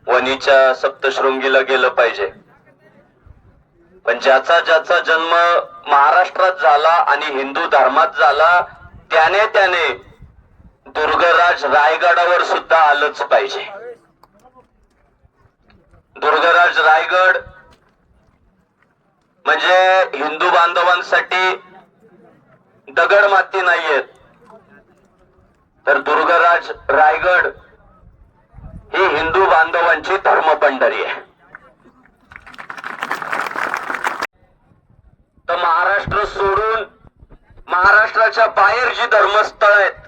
वणीच्या सप्तशृंगीला गेलं पाहिजे, पण ज्याचा ज्याचा जन्म महाराष्ट्रात झाला आणि हिंदू धर्मात झाला त्याने दुर्गराज रायगडावर सुद्धा आलंच पाहिजे. दुर्गराज रायगड म्हणजे हिंदू बांधवांसाठी दगड माती नाहीयेत, तर दुर्गराज रायगड ही हिंदू बांधवांची धर्मपंढरी आहे. तर महाराष्ट्र सोडून महाराष्ट्राच्या बाहेर जी धर्मस्थळ आहेत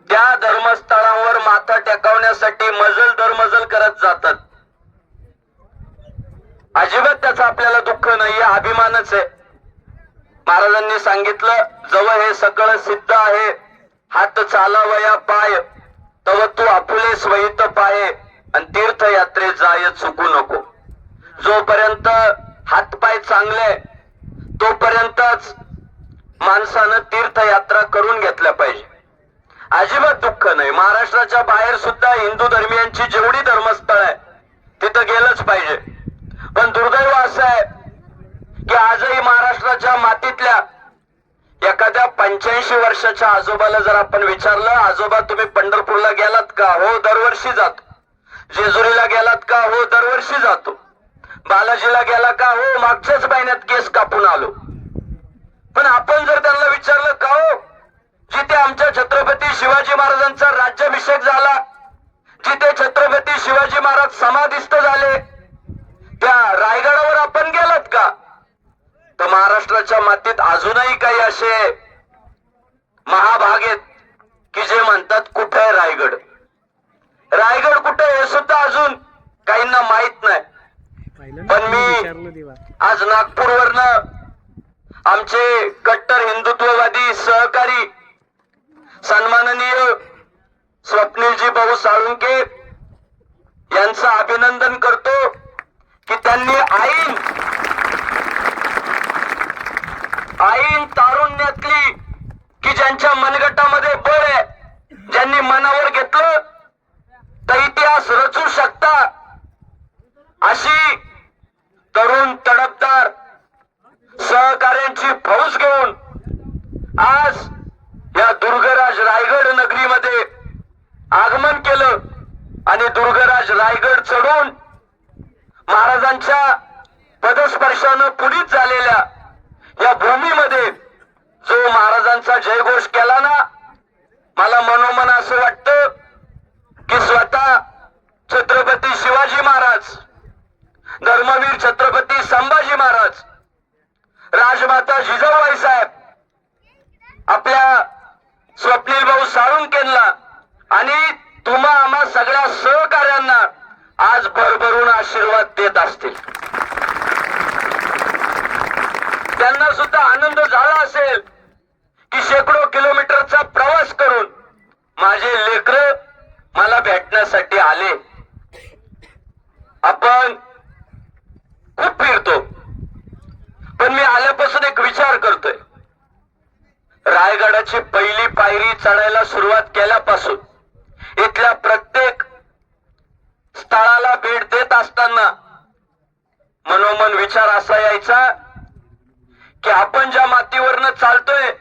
त्या धर्मस्थळांवर माथा टेकवण्यासाठी मजल दरमजल करत जातात. अजिबात त्याचं आपल्याला दुःख नाहीये, अभिमानच आहे. महाराजांनी सांगितलं, जवळ हे सगळं सिद्ध आहे, हात चालावया पाय, तव तू आपुले स्वहित पाये, आणि तीर्थयात्रेत जाय चुकू नको. जोपर्यंत हातपाय चांगले तोपर्यंतच माणसानं तीर्थयात्रा करून घेतल्या पाहिजे. अजिबात दुःख नाही. महाराष्ट्राच्या बाहेर सुद्धा हिंदू धर्मियांची जेवढी धर्मस्थळ आहे तिथं गेलंच पाहिजे. पण दुर्दैव असं आहे की आजही महाराष्ट्राच्या मातीतल्या एखाद्या 85 वर्षाच्या आजोबाला जर आपण विचारलं, आजोबा तुम्ही पंढरपूरला गेलात का? हो, दरवर्षी जातो. जेजुरीला गेलात का? हो, दरवर्षी जातो. बालाजीला गेला का? हो, मागच्याच महिन्यात केस कापून आलो. पण आपण जर त्यांना विचारलं का हो, जिथे आमच्या छत्रपती शिवाजी महाराजांचा राज्याभिषेक झाला, जिथे छत्रपती शिवाजी महाराज समाधिस्थ झाले, त्या रायगडावर आपण गेलात का? तर महाराष्ट्राच्या मातीत अजूनही काही असे महाभाग आहेत की जे म्हणतात कुठे आहे रायगड. रायगड कुठे हे सुद्धा अजून काहींना माहित नाही. पण मी आज नागपूरवरनं आमचे कट्टर हिंदुत्ववादी सहकारी सन्माननीय स्वप्नीलजी भाऊ साळुंके यांचं अभिनंदन करतो की त्यांनी आईन तारुण्यातली की ज्यांच्या मनगटामध्ये बळ आहे, ज्यांनी मनावर घेतलं तर इतिहास रचू शकता अशी तरुण तडफदार सहकार्यांची फौज घेऊन आज या दुर्गराज रायगड नगरीमध्ये आगमन केलं आणि दुर्गराज रायगड चढून महाराजांच्या पदस्पर्शानं पुनीत झालेल्या या भूमीमध्ये जो महाराजांचा जयघोष केला ना, मला मनोमन असं वाटतं की स्वतः छत्रपती शिवाजी महाराज, धर्मवीर छत्रपती संभाजी महाराज, राजमाता जिजाऊबाई साहेब आपल्या स्वप्नील भाऊ साळुंकेंना आणि तुम्हा आम्हा सगळ्या सहकार्यांना आज भरभरून आशीर्वाद देत असतील. त्यांना सुद्धा आनंद झाला असेल की शेकडो किलोमीटरचा प्रवास करून माझे लेकरं मला भेटण्यासाठी आले. आपण खूप फिरतो, पण मी आल्यापासून एक विचार करतोय, रायगडाची पहिली पायरी चढायला सुरुवात केल्यापासून इथल्या प्रत्येक स्थळाला भेट देत असताना मनोमन विचार असा यायचा की आपण ज्या मातीवरनं चालतोय,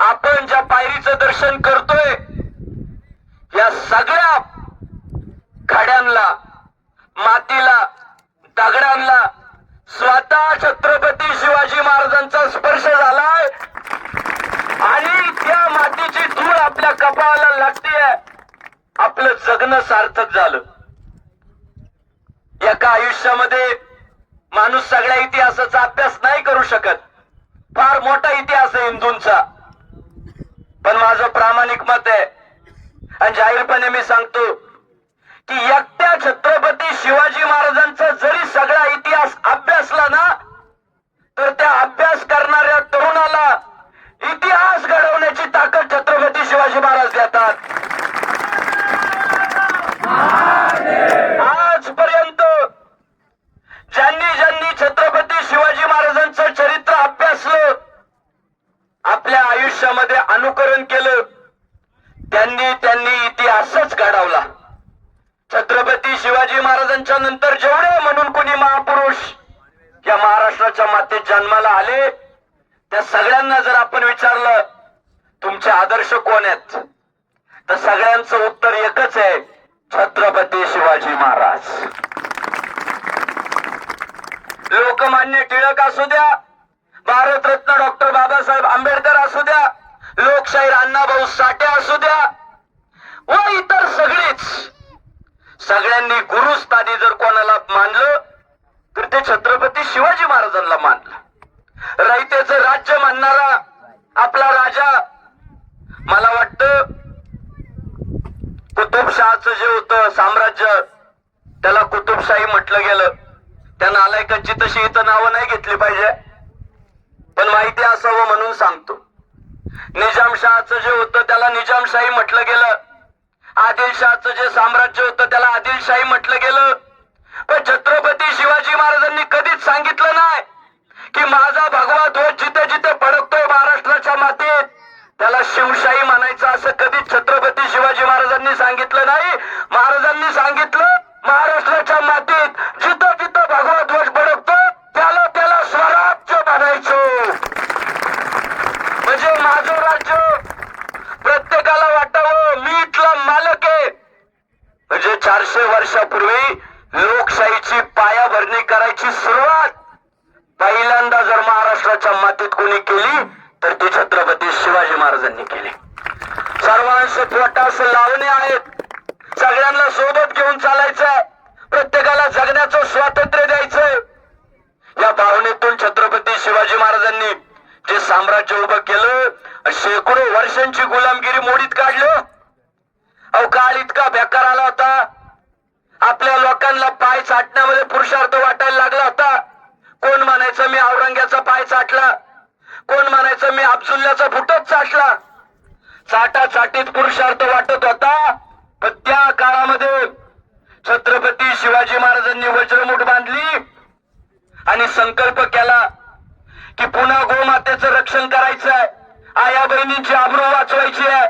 आपण ज्या पायरीचं दर्शन करतोय, या सगळ्या खड्यांना, मातीला, दगडांना स्वतः छत्रपती शिवाजी महाराजांचा स्पर्श झालाय आणि त्या मातीची धूळ आपल्या कपाळाला लागतेय. आपलं जगणं सार्थक झालं. एका आयुष्यामध्ये माणूस सगळ्या इतिहासाचा अभ्यास नाही करू शकत. फार मोठा इतिहास आहे हिंदूंचा. पण माझं प्रामाणिक मत आहे आणि जाहीरपणे मी सांगतो की एकट्या छत्रपती शिवाजी महाराजांचा जरी सगळा इतिहास अभ्यासला ना, तर त्या अभ्यास करणाऱ्या तरुणाला इतिहास घडवण्याची ताकद छत्रपती शिवाजी महाराज देतात. आजपर्यंत ज्यांनी ज्यांनी छत्रपती शिवाजी महाराजांचं चरित्र अभ्यासलं, आपल्या आयुष्यामध्ये अनुकरण केलं, त्यांनी इतिहासच घडवला. छत्रपती शिवाजी महाराजांच्या नंतर जेवढे म्हणून कोणी महापुरुष या महाराष्ट्राच्या मातेत जन्माला आले त्या सगळ्यांना जर आपण विचारलं तुमचे आदर्श कोण आहेत तर सगळ्यांचं उत्तर एकच आहे, छत्रपती शिवाजी महाराज. लोकमान्य टिळक असू द्या, भारतरत्न डॉक्टर बाबासाहेब आंबेडकर असू द्या, लोकशाहीर अण्णाभाऊ साठे असू द्या व इतर सगळ्यांनी गुरुस्थानी जर कोणाला मानलं तर ते छत्रपती शिवाजी महाराजांना मानलं. रयतेचं राज्य मानणारा आपला राजा, मला वाटतं कुतुबशहाचं जे होतं साम्राज्य त्याला कुतुबशाही म्हटलं गेलं. त्या नालायकांची तशी इथं नावं नाही घेतली पाहिजे, पण माहिती असावं म्हणून सांगतो. निजामशहाचं जे होतं त्याला निजामशाही म्हटलं गेलं, आदिलशहाचं जे साम्राज्य होतं त्याला आदिलशाही म्हटलं गेलं. पण छत्रपती शिवाजी महाराजांनी कधीच सांगितलं नाही की माझा भगवा ध्वज जिथे जिथे फडकतोय महाराष्ट्राच्या मातीत त्याला शिवशाही म्हणायचं, असं कधीच छत्रपती शिवाजी महाराजांनी सांगितलं नाही. महाराजांनी सांगितलं महाराष्ट्राच्या मातीत जिथं जिथं भगवा ध्वज फडकतो त्याला त्याला स्वराज्य म्हणायचं. म्हणजे माझं राज्य प्रत्येकाला वाटावं मी इथला मालक आहे. म्हणजे 400 वर्षापूर्वी लोकशाहीची पायाभरणी करायची सुरुवात पहिल्यांदा जर महाराष्ट्राच्या मातीत कोणी केली तर ती छत्रपती शिवाजी महाराजांनी केली. सर्वांश पोटास लावणे आहेत, सगळ्यांना सोबत घेऊन चालायचं, प्रत्येकाला जगण्याचं स्वातंत्र्य द्यायचं. या भावनेतून छत्रपती शिवाजी महाराजांनी जे साम्राज्य उभं केलं, शेकडो वर्षांची गुलामगिरी मोडीत काढलं. अहो काळ इतका बेकार आला होता, आपल्या लोकांना पाय चाटण्यामध्ये पुरुषार्थ वाटायला लागला होता. कोण म्हणायचं मी औरंग्याचा पाय चाटला, कोण म्हणायचं मी अब्दुल्ल्याचा फुटच चाटला. चाटाचाटीत पुरुषार्थ वाटत होता. पण त्या काळामध्ये छत्रपती शिवाजी महाराजांनी वज्रमुठ बांधली आणि संकल्प केला की पुन्हा गोमातेचं रक्षण करायचंय, आया बहिणींची आबरू वाचवायची आहे,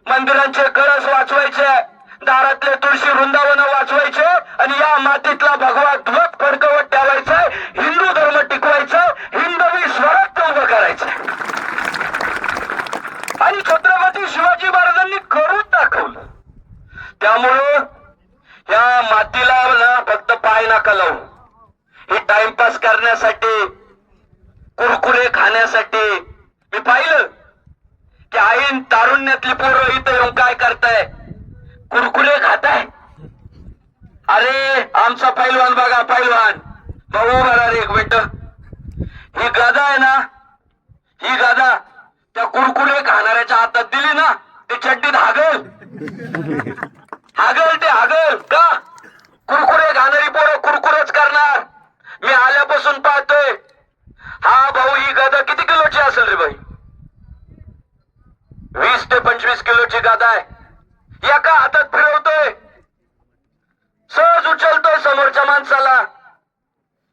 मंदिरांचे कळस वाचवायचे, दारातले तुळशी वृंदावन वाचवायचे आणि या मातीतला भगवा ध्वज फडकवत ठेवायचाय, हिंदू धर्म टिकवायचा, हिंदवी स्वराज्य उभं करायचंय. आणि छत्रपती शिवाजी महाराजांनी करून दाखवलं. त्यामुळं या मातीला ना फक्त पाय नका लावू, हे टाइमपास करण्यासाठी कुरकुरे खाण्यासाठी. मी पाहिलं की आईन तारुण्यातली पोरं इथं येऊन काय करताय, कुरकुरे खाताय. अरे आमचा पैलवान बघा, पैलवान भाऊ बघा रे, एक मिनिट, ही गदा आहे ना, ही गदा त्या कुरकुरे खाणाऱ्याच्या हातात दिली ना ते चड्डीत हागल हागल, ते हागल का? कुरकुरे खाणारी पोरं कुरकुरेच करणार. मी आल्यापासून पाहतोय हा भाऊ, ही गदा किती किलोची असेल रे बाई? 20 ते 25 किलोची गदा आहे. एका हातात फिरवतोय, सहज उचलतोय समोरच्या माणसाला.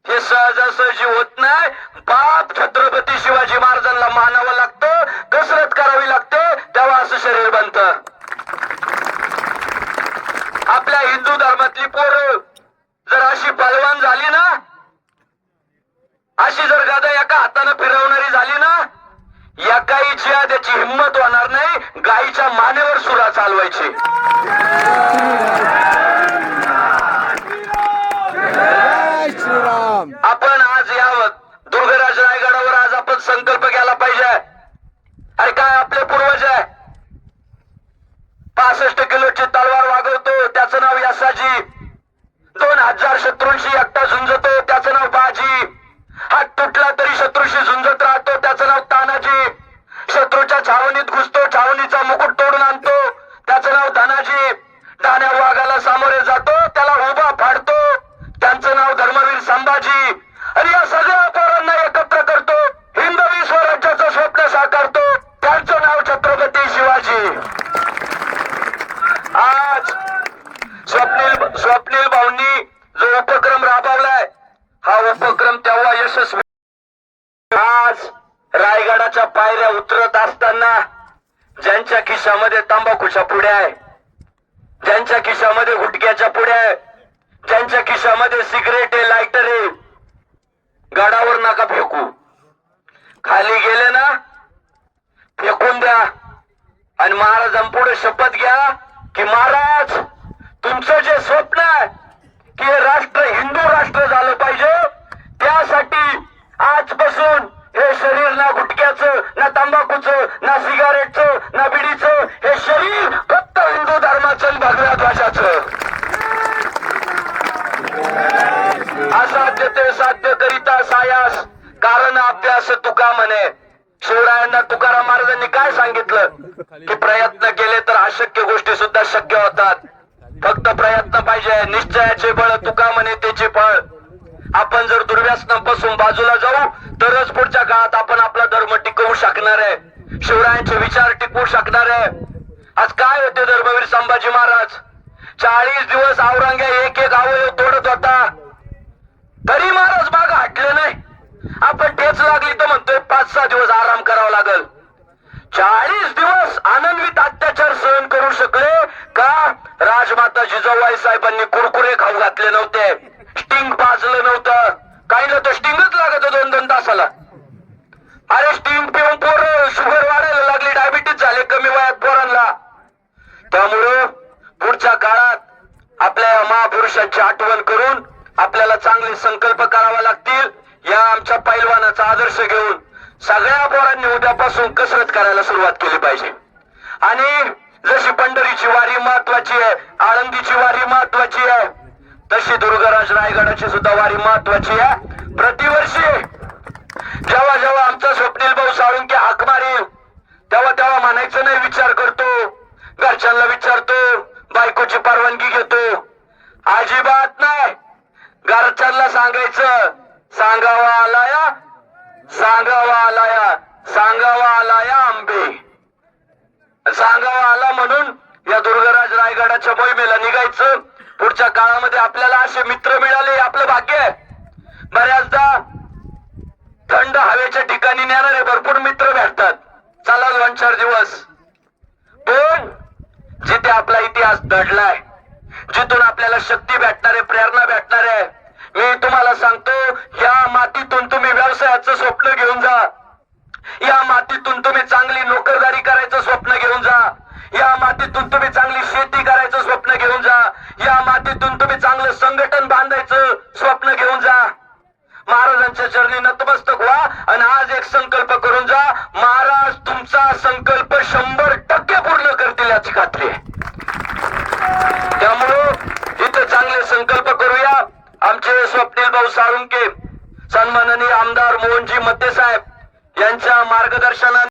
हे सहजासहजी होत नाही. बाप छत्रपती शिवाजी महाराजांना मानावं लागतं, कसरत करावी लागते, तेव्हा असं शरीर बनतं. आपल्या हिंदू धर्मातली पोरं जर अशी बलवान झाली ना, अशी जर गदा एका हाताने फिरवणारी झाली ना, एकाही त्याची हिंमत होणार नाही गायीच्या मानेवर सुरा चालवायची. आपण आज यावं दुर्गराज रायगडावर आज आपण संकल्प केला पाहिजे. अरे काय आपले पूर्वज आहे, 65 किलोची तलवार वागवतो त्याचं नाव यसाजी, 2000 शत्रूंशी एकटा झुंजतो त्याचं नाव बाजी, हात तुटला तरी शत्रूशी झुंजत राहतो त्याचं नाव तानाजी, शत्रूच्या छावणीत घुसतो, छावणीचा मुकुट तोडून आणतो त्याचं नाव धनाजी, डाण्या वाघाला सामोरे जातो त्याला उभा फाडतो त्यांचं नाव धर्मवीर संभाजी. आणि या सगळ्या पोरांना एकत्र करतो, हिंदवी स्वराज्याचं स्वप्न साकारतो, त्यांचं नाव छत्रपती शिवाजी. आज स्वप्नील भाऊंनी जो उपक्रम राबवलाय हा उपक्रम तेव्हा यशस्वी. आज रायगडाच्या पायऱ्या उतरत असताना ज्यांच्या खिशामध्ये तंबाखूच्या पुड्या आहे ज्यांच्या खिशामध्ये गुटख्याच्या पुड्या आहे, ज्यांच्या खिशामध्ये सिगरेट आहे, लायटर आहे, गडावर नका फेकू. खाली गेले ना फेकून द्या आणि महाराजांपुढे शपथ घ्या की महाराज तुमचं जे स्वप्न आहे की हे राष्ट्र हिंदू राष्ट्र झालं पाहिजे, त्यासाठी आजपासून हे शरीर ना गुटख्याचं, ना तंबाखूचं, ना सिगारेटचं, ना बिडीचं, हे शरीर फक्त हिंदू धर्माचं आणि भगव्या ध्वजाचं. असाध्य ते साध्य करिता सायास कारण अभ्यास तुका म्हणे. शिवरायांना तुकाराम महाराजांनी काय सांगितलं की प्रयत्न केले तर अशक्य गोष्टी सुद्धा शक्य होतात. फक्त प्रयत्न पाहिजे. निश्चयाचे बळ तुका म्हणे त्याचे फळ. आपण जर दुर्व्यसनापासून बाजूला जाऊ तरच पुढच्या काळात आपण आपला धर्म टिकवू शकणार आहे, शिवरायांचे विचार टिकवू शकणार आहे. आज काय होते धर्मवीर संभाजी महाराज 40 दिवस औरंग्या एक एक अवयव तोडत होता तरी महाराज माग हटले नाही. आपण ठेच लागली तर म्हणतोय 5-6 दिवस आराम करावा लागल. 40 दिवस आनंदवित अत्याचार सहन करू शकले का? राजमाता जिजाऊबाई साहेबांनी कुरकुरे खाऊ घातले नव्हते, स्टिंग पाजलं नव्हतं. काहीला तर स्टिंगच लागत 2-2 तासाला. अरे स्टिंग पिऊन पोरं शुगर वाढायला लागली, डायबिटीज झाले कमी वयात पोरांना. त्यामुळं पुढच्या काळात आपल्या महापुरुषांची आठवण करून आपल्याला चांगले संकल्प करावे लागतील. या आमच्या पैलवानाचा आदर्श घेऊन सगळ्या पोरांनी उद्यापासून कसरत करायला सुरुवात केली पाहिजे. आणि जशी पंढरीची वारी महत्वाची आहे, आळंदीची वारी महत्वाची आहे, तशी दुर्गराज रायगडाची सुद्धा वारी महत्वाची आहे. प्रतिवर्षी जेव्हा जेव्हा आमचा स्वप्नील भाऊ साळुंके हाक मारेल तेव्हा तेव्हा म्हणायचं नाही विचार करतो, घरच्यांना विचारतो, बायकोची परवानगी घेतो. अजिबात नाही. घरच्यांना सांगायचं सांगावा आलाया, सांगावा आलाया, सांगावा आलाया आंबे. सांगावा आला म्हणून या दुर्गराज रायगडाच्या मोहिमेला निघायचं. पुढच्या काळामध्ये आपल्याला असे मित्र मिळाले आपलं भाग्य आहे. बऱ्याचदा थंड हवेच्या ठिकाणी नेणारे भरपूर मित्र भेटतात, चला 2-4 दिवस. पण जिथे आपला इतिहास दडलाय, जिथून आपल्याला शक्ती भेटणार आहे, प्रेरणा भेटणार आहे, मी तुम्हाला सांगतो या मातीतून तुम्ही व्यवसायाचं स्वप्न घेऊन जा. या मातीतून तुम्ही चांगली नोकरदारी करायचं स्वप्न घेऊन जा. या मातीतून तुम्ही चांगली शेती करायचं स्वप्न घेऊन जा. या मातीतून तुम्ही चांगलं संघटन बांधायचं स्वप्न घेऊन जा. महाराजांच्या चरणी नतमस्तक व्हा आणि आज एक संकल्प करून जा. महाराज तुमचा संकल्प 100% पूर्ण करतील याची खात्री आहे. त्यामुळं इथे चांगले संकल्प करूया. आमचे स्वप्नील भाऊ साळुंके, सन्माननीय आमदार मोहनजी मते साहेब यांच्या मार्गदर्शनाने